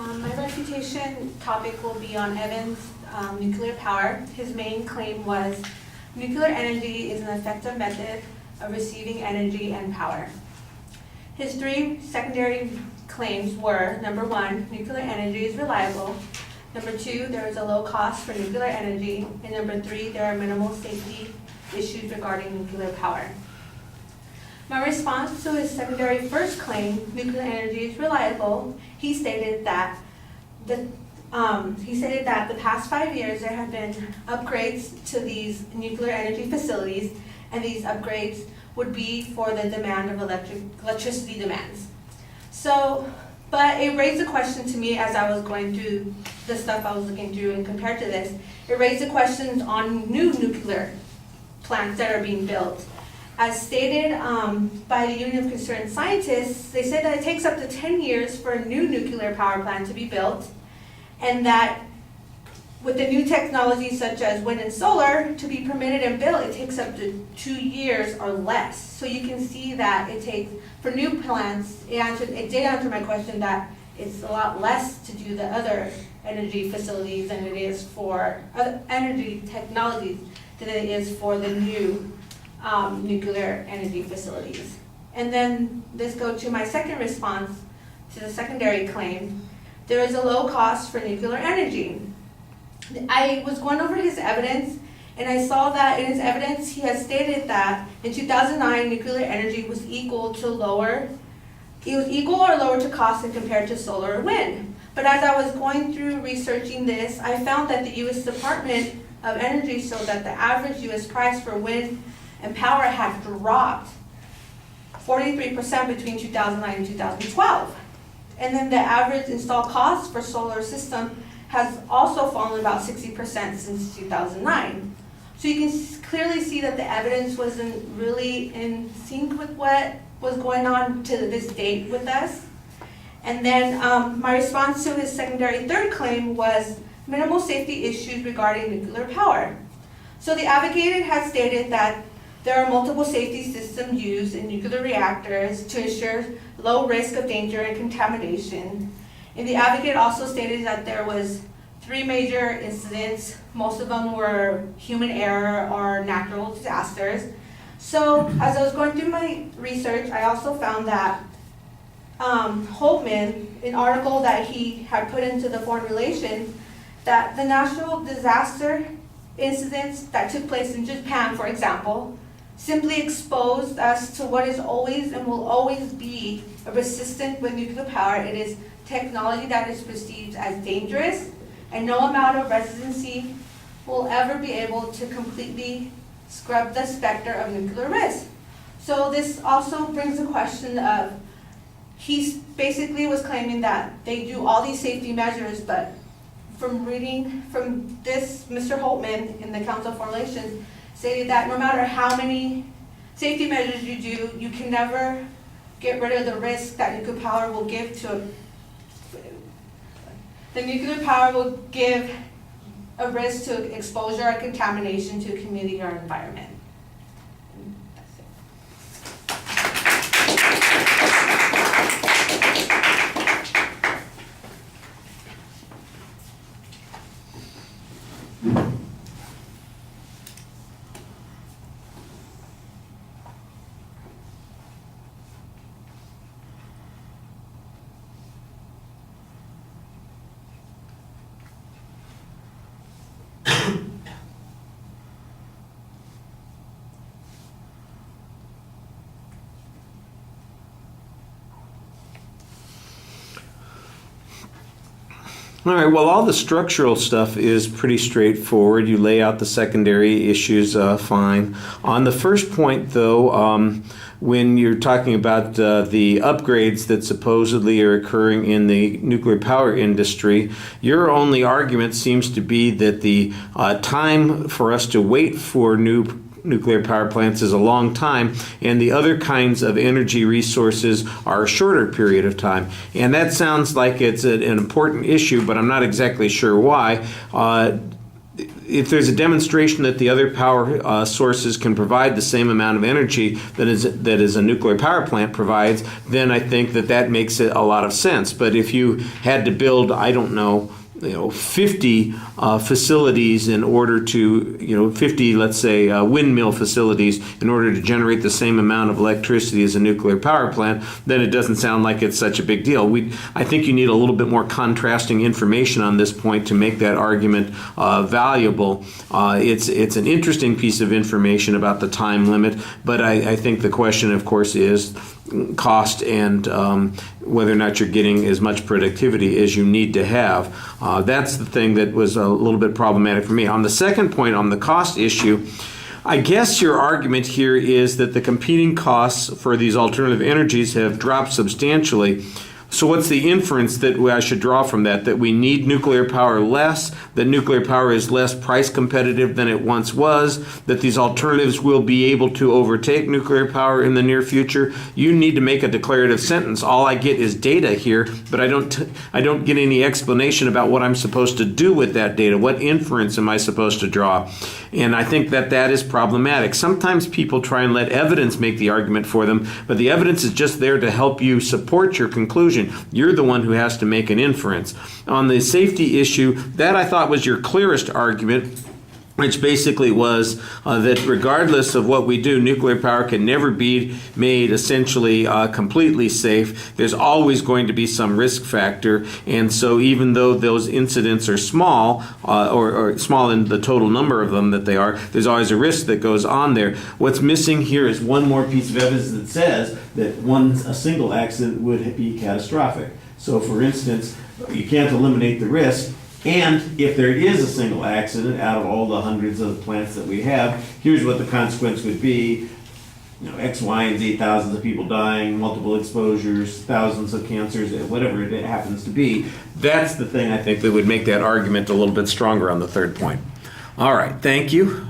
My refutation topic will be on Evans' nuclear power. His main claim was nuclear energy is an effective method of receiving energy and power. His three secondary claims were, number one, nuclear energy is reliable. Number two, there is a low cost for nuclear energy. And number three, there are minimal safety issues regarding nuclear power. My response to his secondary first claim, nuclear energy is reliable, he stated that the past 5 years there have been upgrades to these nuclear energy facilities, and these upgrades would be for the demand of electricity demands. So, but it raised a question to me as I was going through the stuff I was looking through, and compared to this, it raised the questions on new nuclear plants that are being built. As stated by the Union of Concerned Scientists, they said that it takes up to 10 years for a new nuclear power plant to be built, and that with the new technologies such as wind and solar to be permitted and built, it takes up to 2 years or less. So you can see that it takes, for new plants, it did answer my question that it's a lot less to do the other energy facilities than it is for other energy technologies than it is for the new nuclear energy facilities. And then let's go to my second response to the secondary claim. There is a low cost for nuclear energy. I was going over his evidence, and I saw that in his evidence he has stated that in 2009 nuclear energy was equal or lower to cost than compared to solar or wind. But as I was going through researching this, I found that the U.S. Department of Energy showed that the average U.S. price for wind and power had dropped 43% between 2009 and 2012. And then the average installed cost for solar system has also fallen about 60% since 2009. So you can clearly see that the evidence wasn't really in sync with what was going on to this date with us. And then my response to his secondary third claim was minimal safety issues regarding nuclear power. So the advocate had stated that there are multiple safety systems used in nuclear reactors to ensure low risk of danger and contamination. And the advocate also stated that there was 3 major incidents. Most of them were human error or natural disasters. So as I was going through my research, I also found that Holtman, an article that he had put into the formulation, that the natural disaster incidents that took place in Japan, for example, simply exposed us to what is always and will always be resistant with nuclear power. It is technology that is perceived as dangerous, and no amount of residency will ever be able to completely scrub the specter of nuclear risk. So this also brings the question of, he basically was claiming that they do all these safety measures, but from reading from this, Mr. Holtman in the Council formulation stated that no matter how many safety measures you do, you can never get rid of the risk that nuclear power will give to the nuclear power will give a risk to exposure or contamination to a community or environment. That's it. All right, well, all the structural stuff is pretty straightforward. You lay out the secondary issues fine. On the first point, though, when you're talking about the upgrades that supposedly are occurring in the nuclear power industry, your only argument seems to be that the time for us to wait for new nuclear power plants is a long time, and the other kinds of energy resources are a shorter period of time. And that sounds like it's an important issue, but I'm not exactly sure why. if there's a demonstration that the other power sources can provide the same amount of energy that is a nuclear power plant provides, then I think that makes it a lot of sense. But if you had to build, I don't know, 50 facilities in order to, 50, let's say, windmill facilities in order to generate the same amount of electricity as a nuclear power plant, then it doesn't sound like it's such a big deal. I think you need a little bit more contrasting information on this point to make that argument valuable. It's an interesting piece of information about the time limit, but I think the question, of course, is cost and whether or not you're getting as much productivity as you need to have. That's the thing that was a little bit problematic for me. On the second point, on the cost issue, I guess your argument here is that the competing costs for these alternative energies have dropped substantially. So what's the inference that I should draw from that? That we need nuclear power less, that nuclear power is less price competitive than it once was, that these alternatives will be able to overtake nuclear power in the near future? You need to make a declarative sentence. All I get is data here, but I don't get any explanation about what I'm supposed to do with that data. What inference am I supposed to draw? And I think that is problematic. Sometimes people try and let evidence make the argument for them, but the evidence is just there to help you support your conclusion. You're the one who has to make an inference. On the safety issue, that I thought was your clearest argument, which basically was that regardless of what we do, nuclear power can never be made essentially completely safe. There's always going to be some risk factor, and so even though those incidents are small, or small in the total number of them that they are, there's always a risk that goes on there. What's missing here is one more piece of evidence that says that a single accident would be catastrophic. So for instance, you can't eliminate the risk. And if there is a single accident out of all the hundreds of plants that we have, here's what the consequence would be. X, Y, and Z, thousands of people dying, multiple exposures, thousands of cancers, whatever it happens to be. That's the thing I think that would make that argument a little bit stronger on the third point. All right, thank you.